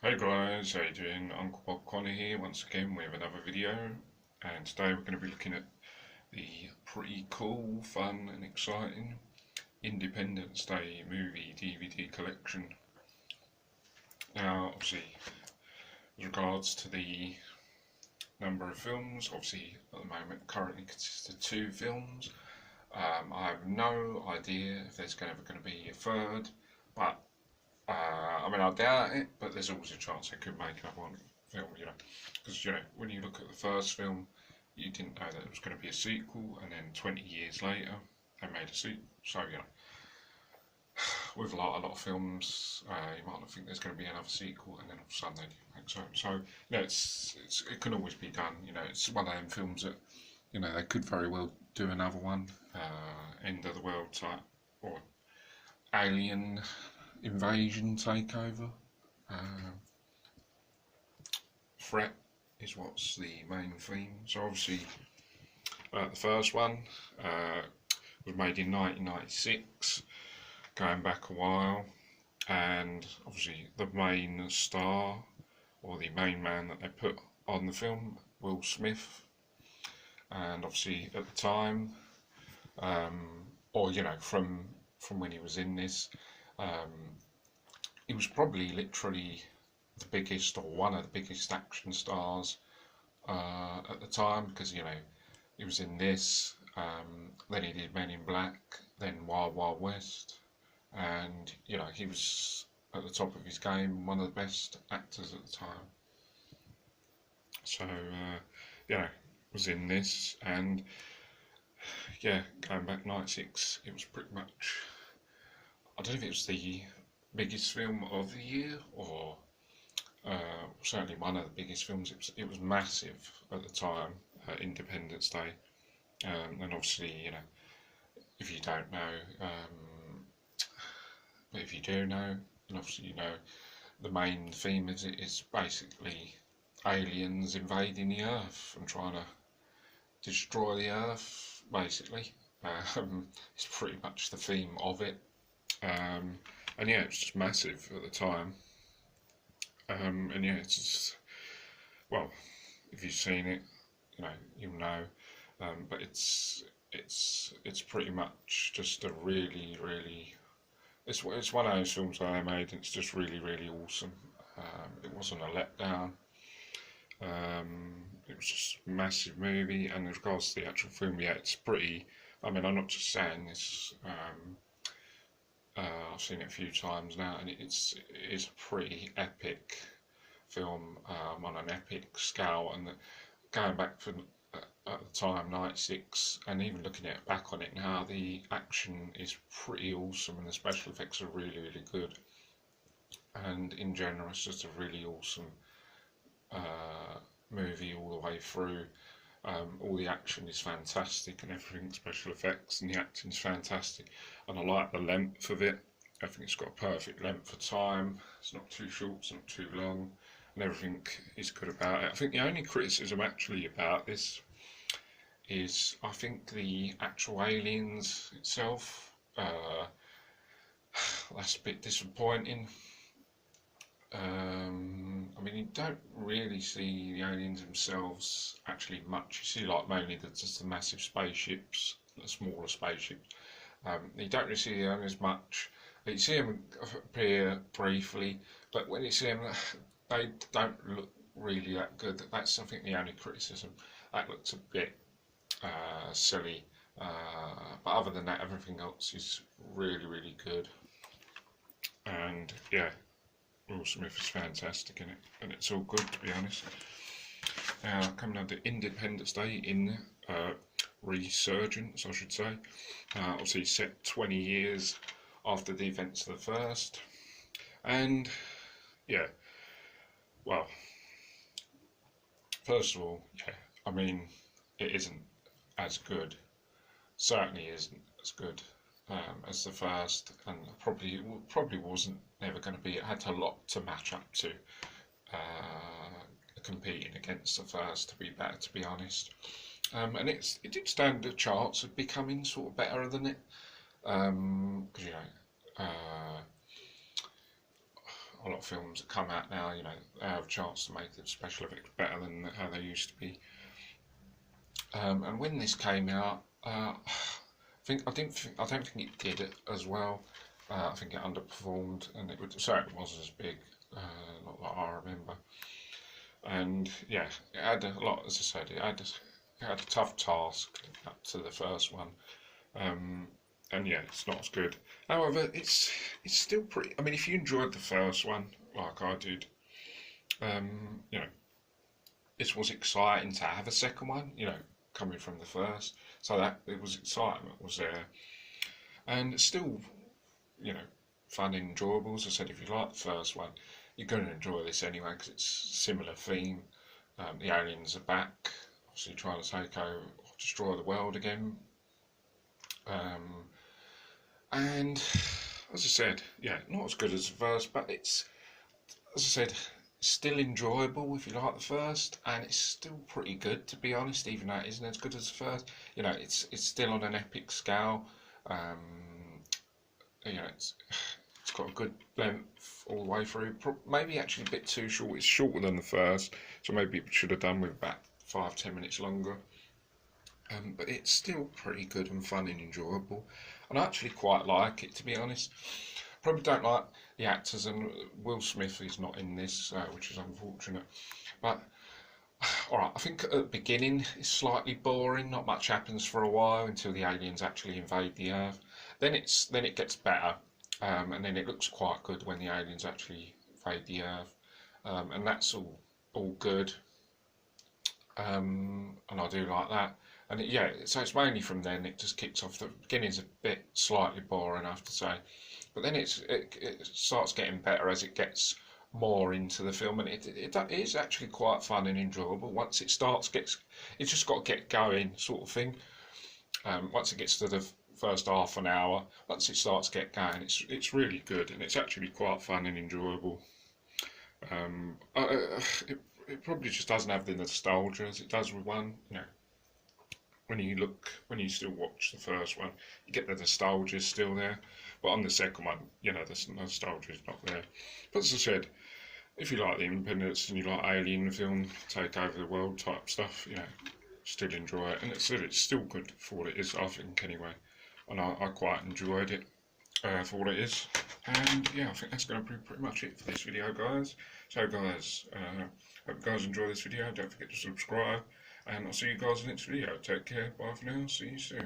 Hey guys, how you doing? Uncle Bob Connor here once again with another video, and today we're going to be looking at the pretty cool, fun and exciting Independence Day movie DVD collection. Now obviously, with regards to the number of films, obviously at the moment currently consists of 2 films. I have no idea if there's ever going to be a third, but I doubt it, but there's always a chance they could make another one film, because when you look at the first film, you didn't know that there was going to be a sequel, and then 20 years later, they made a sequel. So with a lot of films, you might not think there's going to be another sequel, and then all of a sudden they do make so. So it can always be done. It's one of them films that they could very well do another one, end of the world type or alien invasion takeover. Threat is what's the main theme. So obviously, the first one was made in 1996, going back a while, and obviously the main star or the main man that they put on the film, Will Smith, and obviously at the time, or from when he was in this, he was probably literally the biggest or one of the biggest action stars at the time, because he was in this, then he did Men in Black, then Wild Wild West, and he was at the top of his game, one of the best actors at the time. So was in this, and going back 96, it was pretty much, I don't know if it was the biggest film of the year, or certainly one of the biggest films. It was massive at the time, Independence Day, and obviously if you don't know, but if you do know, then obviously the main theme is basically aliens invading the Earth and trying to destroy the Earth, basically. It's pretty much the theme of it. And it's just massive at the time. And it's just, well, if you've seen it, you'll know. But it's pretty much just a really, really, it's one of those films that I made, and it's just really, really awesome. It wasn't a letdown. It was just a massive movie, and in regards to the actual film, it's pretty. I'm not just saying this. I've seen it a few times now, and it is a pretty epic film, on an epic scale. And going back from at the time, 96, and even looking back on it now, the action is pretty awesome, and the special effects are really, really good. And in general, it's just a really awesome movie all the way through. All the action is fantastic, and everything, special effects and the acting is fantastic, and I like the length of it. I think it's got a perfect length of time. It's not too short, it's not too long, and everything is good about it. I think the only criticism actually about this is, I think the actual aliens itself, that's a bit disappointing. You don't really see the aliens themselves actually much. You see mainly just the massive spaceships, the smaller spaceships. You don't really see the aliens much. You see them appear briefly, but when you see them, they don't look really that good. That's, I think, the only criticism. That looks a bit silly. But other than that, everything else is really, really good. And Will Smith is fantastic in it, and it's all good, to be honest. Now, coming on to Independence Day in Resurgence, I should say. Obviously set 20 years after the events of the first. And, well, first of all, it isn't as good. Certainly isn't as good as the first, and probably wasn't never going to be. It had a lot to match up to, competing against the first to be better, to be honest. And it did stand a chance of becoming sort of better than it, because a a lot of films that come out now, you know, they have a chance to make the special effects better than how they used to be. And when this came out, I don't think it did it as well. I think it underperformed, and it was as big, not that I remember. And yeah, it had a lot, as I said, it had a tough task up to the first one. And yeah, it's not as good. However, it's still pretty. I mean, if you enjoyed the first one like I did, you know, it was exciting to have a second one. You know, coming from the first, so that it was excitement was there, and it's still, you know, fun and enjoyable. As I said, if you like the first one, you're going to enjoy this anyway because it's similar theme. The aliens are back, obviously trying to take over, destroy the world again. And as I said, yeah, not as good as the first, but it's, as I said, still enjoyable if you like the first, and it's still pretty good, to be honest, even though it isn't as good as the first. You know, it's still on an epic scale. You know, it's got a good length all the way through. Maybe actually a bit too short. It's shorter than the first, so maybe it should have done with about 5-10 minutes longer. But it's still pretty good and fun and enjoyable, and I actually quite like it, to be honest. Probably don't like the actors, and Will Smith is not in this, which is unfortunate. But alright, I think at the beginning it's slightly boring. Not much happens for a while until the aliens actually invade the Earth. Then it gets better, and then it looks quite good when the aliens actually invade the Earth, and that's all good. And I do like that. And yeah, so it's mainly from then it just kicks off. The beginning's a bit slightly boring, I have to say, but then it starts getting better as it gets more into the film, and it is actually quite fun and enjoyable. Once it it's just got to get going, sort of thing. Once it gets to the first half an hour, once it starts to get going, it's really good, and it's actually quite fun and enjoyable. It probably just doesn't have the nostalgia as it does with one, you know. When you still watch the first one, you get the nostalgia still there, but on the second one, you know, the nostalgia is not there. But as I said, if you like the independence and you like alien film, take over the world type stuff, you know, still enjoy it, and it's still good for what it is, I think, anyway. And I quite enjoyed it for what it is. And yeah, I think that's going to be pretty much it for this video, guys. So guys, hope you guys enjoy this video. Don't forget to subscribe, and I'll see you guys in the next video. Take care, bye for now, see you soon.